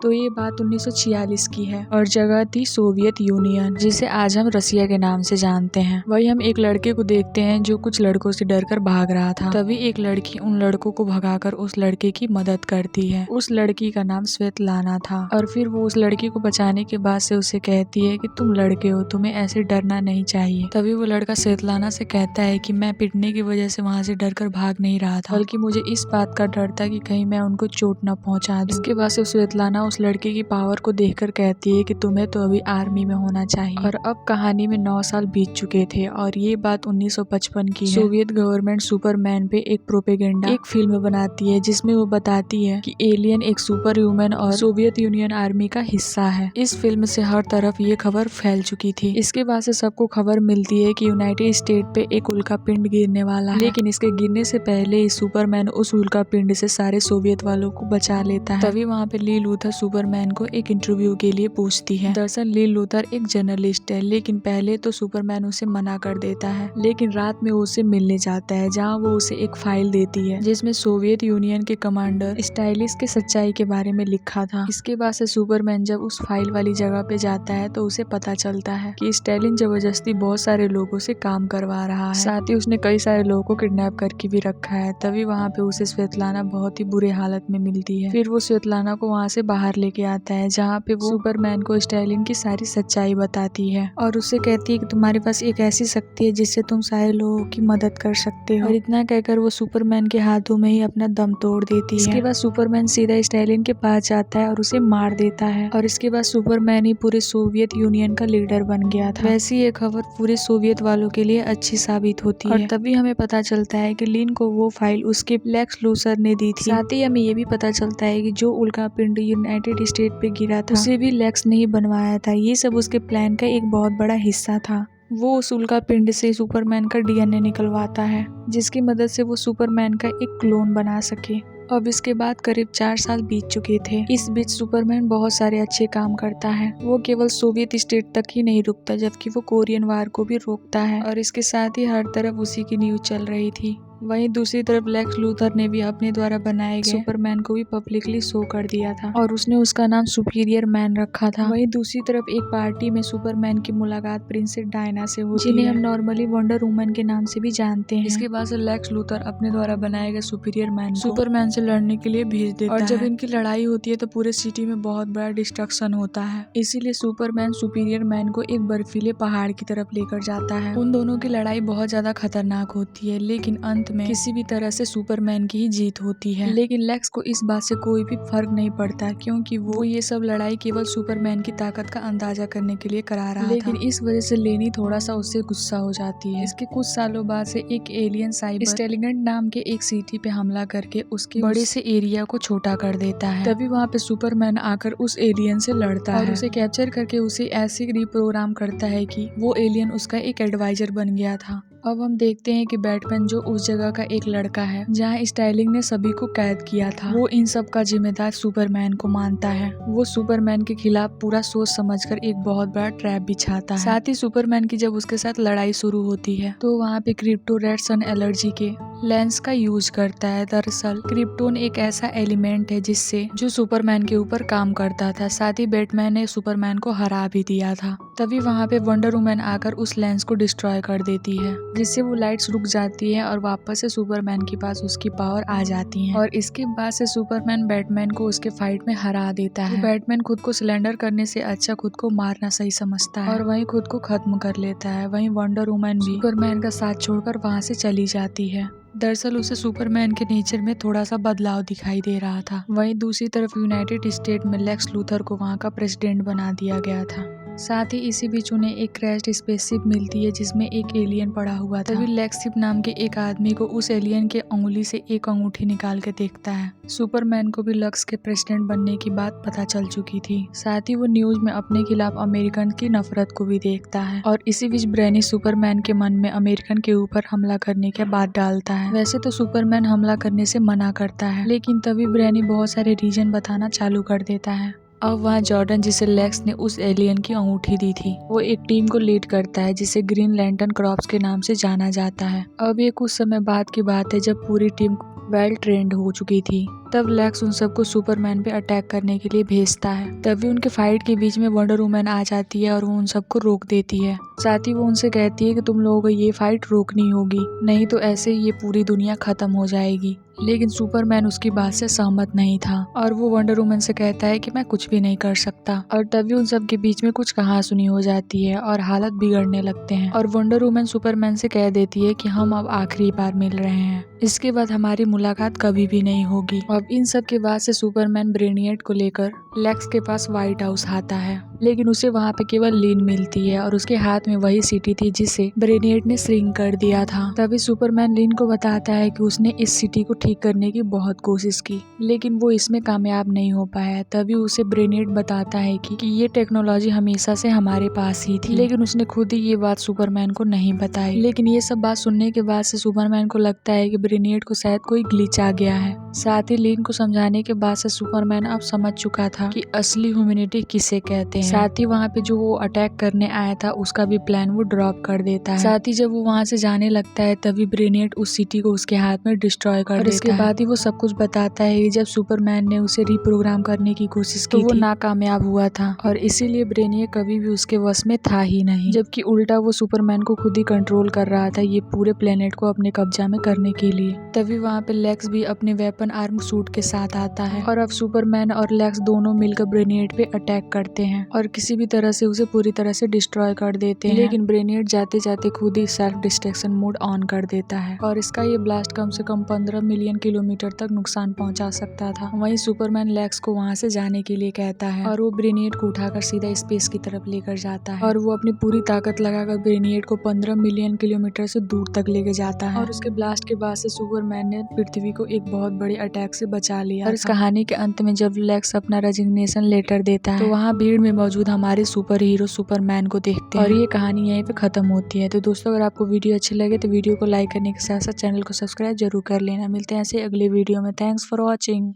तो ये बात 1946 की है और जगह थी सोवियत यूनियन, जिसे आज हम रसिया के नाम से जानते हैं। वही हम एक लड़के को देखते हैं जो कुछ लड़कों से डरकर भाग रहा था। तभी एक लड़की उन लड़कों को भगाकर उस लड़के की मदद करती है। उस लड़की का नाम स्वेतलाना था और फिर वो उस लड़की को बचाने के बाद से उसे कहती है कि तुम लड़के हो, तुम्हें ऐसे डरना नहीं चाहिए। तभी वो लड़का स्वेतलाना से कहता है कि मैं पिटने की वजह से वहाँ से डरकर भाग नहीं रहा था, बल्कि मुझे इस बात का डर था कि कहीं मैं उनको चोट न पहुँचा दूं। इसके बाद से स्वेतलाना उस लड़के की पावर को देखकर कहती है कि तुम्हें तो अभी आर्मी में होना चाहिए। और अब कहानी में 9 साल बीत चुके थे और ये बात 1955 की है। सोवियत गवर्नमेंट सुपरमैन पे एक प्रोपेगेंडा एक फिल्म बनाती है जिसमें वो बताती है कि एलियन एक सुपर ह्यूमन और सोवियत यूनियन आर्मी का हिस्सा है। इस फिल्म से हर तरफ ये खबर फैल चुकी थी। इसके बाद से सबको खबर मिलती है कि यूनाइटेड स्टेट पे एक उल्का पिंड गिरने वाला है, लेकिन इसके गिरने से पहले ही सुपरमैन उस उल्का पिंड से सारे सोवियत वालों को बचा लेता है। तभी वहाँ पे ली लूथर सुपरमैन को एक इंटरव्यू के लिए पूछती है। दरअसल ली लूथर एक जर्नलिस्ट है, लेकिन पहले तो सुपरमैन उसे मना कर देता है, लेकिन रात में वो उसे मिलने जाता है, जहाँ वो उसे एक फाइल देती है जिसमें सोवियत यूनियन के कमांडर स्टाइलिस के सच्चाई के बारे में लिखा था। इसके बाद से सुपरमैन जब उस फाइल वाली जगह पे जाता है तो उसे पता चलता है कि स्टालिन जबरदस्ती बहुत सारे लोगों से काम करवा रहा है, साथ ही उसने कई सारे लोगों को किडनैप करके भी रखा है। तभी वहाँ पे उसे स्वेतलाना बहुत ही बुरे हालत में मिलती है। फिर वो स्वेतलाना को वहाँ से बाहर लेके आता है, जहाँ पे वो सुपरमैन को स्टालिन की सारी सच्चाई बताती है और उससे कहती है कि तुम्हारे पास एक ऐसी शक्ति है जिससे तुम सारे लोगों की मदद कर सकते हो। और इतना कहकर वो सुपरमैन के हाथों में ही अपना दम तोड़ देती है। इसके बाद सुपरमैन सीधा स्टालिन के पास जाता है और उसे मार देता है और इसके बाद सुपरमैन ही पूरे सोवियत यूनियन का लीडर बन गया था। वैसी ये खबर पूरे सोवियत वालों के लिए अच्छी साबित होती है। और तभी हमें पता चलता है कि लिन को वो फाइल उसके लेक्स लूथर ने दी थी। साथ ही हमें ये भी पता चलता है कि जो उल्का पिंड यूनाइटेड स्टेट पे गिरा था उसे भी लेक्स ने ही बनवाया था। ये सब उसके प्लान का एक बहुत बड़ा हिस्सा था। वो उस उल्का पिंड से सुपरमैन का डीएनए निकलवाता है, जिसकी मदद से वो सुपरमैन का एक क्लोन बना सके। अब इसके बाद करीब 4 साल बीत चुके थे। इस बीच सुपरमैन बहुत सारे अच्छे काम करता है। वो केवल सोवियत स्टेट तक ही नहीं रुकता, जबकि वो कोरियन वार को भी रोकता है और इसके साथ ही हर तरफ उसी की न्यूज चल रही थी। वहीं दूसरी तरफ लेक्स लूथर ने भी अपने द्वारा बनाए गए सुपरमैन को भी पब्लिकली शो कर दिया था और उसने उसका नाम सुपीरियर मैन रखा था। वहीं दूसरी तरफ एक पार्टी में सुपरमैन की मुलाकात प्रिंसेस डायना से होती है, जिन्हें हम नॉर्मली वंडर वुमन के नाम से भी जानते हैं। इसके बाद से लेक्स लूथर अपने द्वारा बनाए गए सुपीरियर मैन को सुपरमैन से लड़ने के लिए भेज देता है और जब इनकी लड़ाई होती है तो पूरे सिटी में बहुत बड़ा डिस्ट्रक्शन होता है। इसीलिए सुपरमैन सुपीरियर मैन को एक बर्फीले पहाड़ की तरफ लेकर जाता है। उन दोनों की लड़ाई बहुत ज्यादा खतरनाक होती है, लेकिन अंत में किसी भी तरह से सुपरमैन की ही जीत होती है। लेकिन लेक्स को इस बात से कोई भी फर्क नहीं पड़ता, क्योंकि वो ये सब लड़ाई केवल सुपरमैन की ताकत का अंदाजा करने के लिए करा रहा था। लेकिन इस वजह से लेनी थोड़ा सा उससे गुस्सा हो जाती है। इसके कुछ सालों बाद से एक एलियन साइबर स्टेलिगेंट नाम के एक सिटी पे हमला करके उसके बड़े से एरिया को छोटा कर देता है। तभी वहाँ पे सुपरमैन आकर उस एलियन से लड़ता है और उसे कैप्चर करके उसे ऐसे रिप्रोग्राम करता है कि वो एलियन उसका एक एडवाइजर बन गया था। अब हम देखते हैं कि बैटमैन जो उस जगह का एक लड़का है जहाँ स्टाइलिंग ने सभी को कैद किया था, वो इन सब का जिम्मेदार सुपरमैन को मानता है। वो सुपरमैन के खिलाफ पूरा सोच समझकर एक बहुत बड़ा ट्रैप बिछाता है। साथ ही सुपरमैन की जब उसके साथ लड़ाई शुरू होती है तो वहाँ पे क्रिप्टो रेड सन एलर्जी के लेंस का यूज करता है। दरअसल क्रिप्टोन एक ऐसा एलिमेंट है जिससे जो सुपरमैन के ऊपर काम करता था। साथ ही बैटमैन ने सुपरमैन को हरा भी दिया था। तभी वहाँ पे वंडर वुमन आकर उस लेंस को डिस्ट्रॉय कर देती है, जिससे वो लाइट्स रुक जाती है और वापस से सुपरमैन के पास उसकी पावर आ जाती है। और इसके बाद से सुपरमैन बैटमैन को उसके फाइट में हरा देता है। बैटमैन खुद को सिलेंडर करने से अच्छा खुद को मारना सही समझता है और वहीं खुद को खत्म कर लेता है। वहीं वंडर वुमन भी सुपरमैन का साथ छोड़कर वहाँ से चली जाती है। दरअसल उसे सुपरमैन के नेचर में थोड़ा सा बदलाव दिखाई दे रहा था। वहीं दूसरी तरफ यूनाइटेड स्टेट में लेक्स लूथर को वहाँ का प्रेसिडेंट बना दिया गया था। साथ ही इसी बीच उन्हें एक क्रैश्ड स्पेसशिप मिलती है जिसमें एक एलियन पड़ा हुआ था। तभी लेक्सिप नाम के एक आदमी को उस एलियन के उंगली से एक अंगूठी निकाल के देखता है। सुपरमैन को भी लक्स के प्रेसिडेंट बनने की बात पता चल चुकी थी। साथ ही वो न्यूज में अपने खिलाफ अमेरिकन की नफरत को भी देखता है और इसी बीच ब्रेनी सुपरमैन के मन में अमेरिकन के ऊपर हमला करने की बात डालता है। वैसे तो सुपरमैन हमला करने से मना करता है, लेकिन तभी ब्रेनी बहुत सारे रीजन बताना चालू कर देता है। अब वहाँ जॉर्डन, जिसे लेक्स ने उस एलियन की अंगूठी दी थी, वो एक टीम को लीड करता है जिसे ग्रीन लैंटर्न क्रॉप्स के नाम से जाना जाता है। अब ये कुछ समय बाद की बात है जब पूरी टीम वेल ट्रेंड हो चुकी थी। तब लेक्स उन सबको सुपरमैन पे अटैक करने के लिए भेजता है। तभी उनके फाइट के बीच में वंडर वुमन आ जाती है और वो उन सबको रोक देती है। साथ ही वो उनसे कहती है कि तुम लोगों को ये फाइट रोकनी होगी, नहीं तो ऐसे ही ये पूरी दुनिया खत्म हो जाएगी। लेकिन सुपरमैन उसकी बात से सहमत नहीं था और वो वंडर वुमन से कहता है कि मैं कुछ भी नहीं कर सकता। और तभी उन सब के बीच में कुछ कहासुनी हो जाती है और हालत बिगड़ने लगते हैं और वंडर वुमन सुपरमैन से कह देती है कि हम अब आखिरी बार मिल रहे हैं, इसके बाद हमारी मुलाकात कभी भी नहीं होगी। अब इन सब के बाद से सुपरमैन ब्रेनियट को लेकर लेक्स के पास व्हाइट हाउस आता है, लेकिन उसे वहाँ पे केवल लीन मिलती है और उसके हाथ में वही सिटी थी जिसे ब्रेनियट ने श्रिंक कर दिया था। तभी सुपरमैन लीन को बताता है कि उसने इस सिटी को ठीक करने की बहुत कोशिश की, लेकिन वो इसमें कामयाब नहीं हो पाया। तभी उसे ब्रेनियट बताता है कि ये टेक्नोलॉजी हमेशा से हमारे पास ही थी, लेकिन उसने खुद ही ये बात सुपरमैन को नहीं बताई। लेकिन ये सब बात सुनने के बाद से सुपरमैन को लगता है कि ब्रेनियट को शायद कोई ग्लिच आ गया है। साथ ही लीन को समझाने के बाद से सुपरमैन अब समझ चुका था कि असली ह्यूमैनिटी किसे कहते हैं। साथ ही वहाँ पे जो वो अटैक करने आया था उसका भी प्लान वो ड्रॉप कर देता है। साथ ही जब वो वहाँ से जाने लगता है तभी ब्रेनियट उस सिटी को उसके हाथ में डिस्ट्रॉय कर देता है। इसके बाद ही वो सब कुछ बताता है कि जब सुपरमैन ने उसे रिप्रोग्राम करने की कोशिश की तो वो नाकामयाब हुआ था और इसीलिए ब्रेनियट कभी भी उसके वश में था ही नहीं, जबकि उल्टा वो सुपरमैन को खुद ही कंट्रोल कर रहा था ये पूरे प्लेनेट को अपने कब्जा में करने के लिए। तभी वहाँ पे लेक्स भी अपने वेपन आर्म सूट के साथ आता है और अब सुपरमैन और लेक्स दोनों मिलकर ब्रेनियट पे अटैक करते हैं और किसी भी तरह से उसे पूरी तरह से डिस्ट्रॉय कर देते हैं। लेकिन ब्रेनियट जाते जाते खुद ही सेल्फ डिस्ट्रक्शन मोड ऑन कर देता है और इसका ये ब्लास्ट कम से कम 15 मिलियन किलोमीटर तक नुकसान पहुंचा सकता था। वहीं सुपरमैन लेक्स को वहां से जाने के लिए कहता है और वो ब्रेनियट को उठाकर सीधा स्पेस की तरफ लेकर जाता है और वो अपनी पूरी ताकत लगाकर ब्रेनियट को 15 मिलियन किलोमीटर से दूर तक लेके जाता है। और उसके ब्लास्ट के बाद से सुपरमैन ने पृथ्वी को एक बहुत बड़े अटैक से बचा लिया। और इस कहानी के अंत में जब लेक्स अपना रेजिग्नेशन लेटर देता है तो वहाँ भीड़ में मौजूद हमारे सुपर हीरो सुपरमैन को देखते हैं और ये कहानी यहीं पे खत्म होती है। तो दोस्तों अगर आपको वीडियो अच्छी लगे तो वीडियो को लाइक करने के साथ साथ चैनल को सब्सक्राइब जरूर कर लेना। मिलते हैं ऐसे अगले वीडियो में। Thanks for watching.